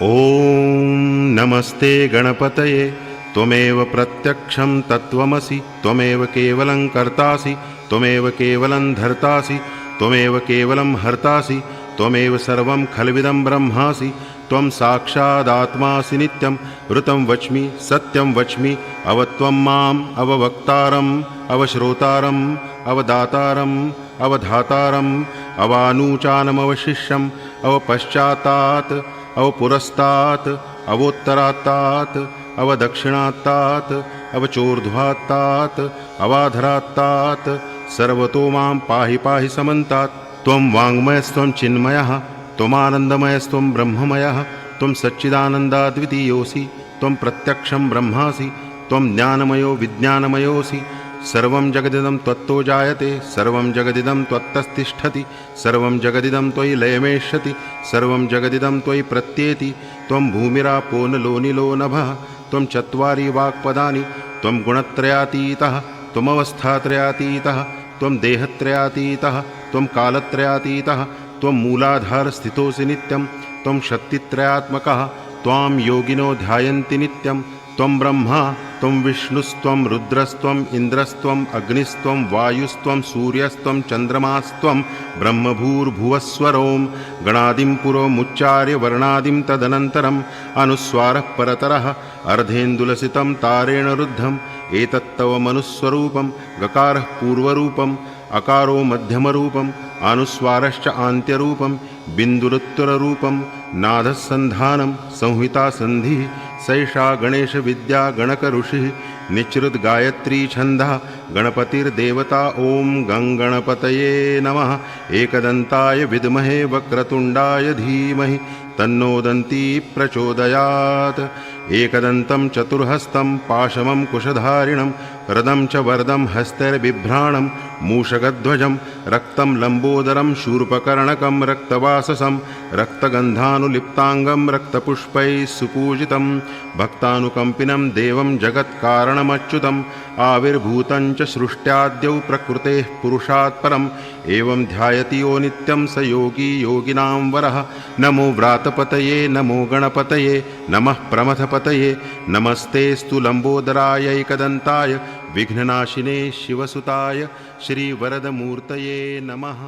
ॐ नमस्ते गणपतये त्वमेव प्रत्यक्षं तत्त्वमसि त्वमेव केवलं कर्तासि त्वमेव केवलं धर्तासि त्वमेव केवलं हर्तासि त्वमेव सर्वं खल्विदं ब्रह्मासि त्वं साक्षादात्मासि नित्यं ऋतं वच्मि सत्यं वच्मि अवत्वं माम् अववक्तारम् अवश्रोतारम् अवदातारम् अवधातारम् अवानूचानमवशिष्यम् अवपश्चातात् अवपुरस्तात् अवोत्तरात्तात् अवदक्षिणात्तात् अवचोर्ध्वात्तात् अवाधरात्तात् सर्वतो मां पाहि पाहि समन्तात्। त्वं वाङ्मयस्त्वं चिन्मयः त्वमानन्दमयस्त्वं ब्रह्ममयः त्वं सच्चिदानन्दाद्वितीयोऽसि त्वं प्रत्यक्षं ब्रह्मासि त्वं ज्ञानमयो विज्ञानमयोऽसि। सर्वं जगदिदं त्वत्तो जायते सर्वं जगदिदं त्वत्तस्तिष्ठति सर्वं जगदिदं त्वयि लयमेष्यति सर्वं जगदिदं त्वयि प्रत्येति। त्वं भूमिरापो नलो निलो नभः त्वं चत्वारि वाक्पदानि त्वं गुणत्रयातीतः त्वमवस्थात्रयातीतः त्वं देहत्रयातीतः त्वं कालत्रयातीतः त्वं मूलाधारस्थितोऽसि नित्यं त्वं शक्तित्रयात्मकः त्वां योगिनो ध्यायन्ति नित्यं। त्वं ब्रह्मा त्वं विष्णुस्त्वं रुद्रस्त्वम् इन्द्रस्त्वम् अग्निस्त्वं वायुस्त्वं सूर्यस्त्वं चन्द्रमास्त्वं ब्रह्मभूर्भुवस्वरों गणादिं पुरोमुच्चार्य वर्णादिं तदनन्तरम् अनुस्वारः परतरः अर्धेन्दुलसितं तारेण रुद्धम् एतत्तव मनुस्वरूपं गकारः पूर्वरूपम् अकारो मध्यमरूपम् अनुस्वारश्च आन्त्यरूपं बिन्दुरुत्तररूपं नादसन्धानं संहिता सन्धिः सैषा गणेशविद्या गणकऋषिः निच्रुतगायत्री छन्दः गणपतिर्देवता। ॐ गङ्गणपतये नमः। एकदन्ताय विद्महे वक्रतुण्डाय धीमहि तन्नो दन्ती प्रचोदयात्। एकदन्तं चतुर्हस्तं पाशमं कुशधारिणं रदं च वरदं हस्तैर्बिभ्राणं मूषकध्वजं रक्तं लम्बोदरं शूर्पकर्णकं रक्तवाससं रक्तगन्धानुलिप्ताङ्गं रक्तपुष्पैः सुपूजितं भक्तानुकम्पिनं देवं जगत्कारणमच्युतम् आविर्भूतं च सृष्ट्याद्यौ प्रकृतेः पुरुषात् परम् एवं ध्यायति यो नित्यं स योगी योगिनां वरः। नमो व्रातपतये नमो गणपतये नमः प्रमथपतये नमस्तेस्तु लम्बोदराय एकदन्ताय विघ्ननाशिने शिवसुताय श्रीवरदमूर्तये नमः।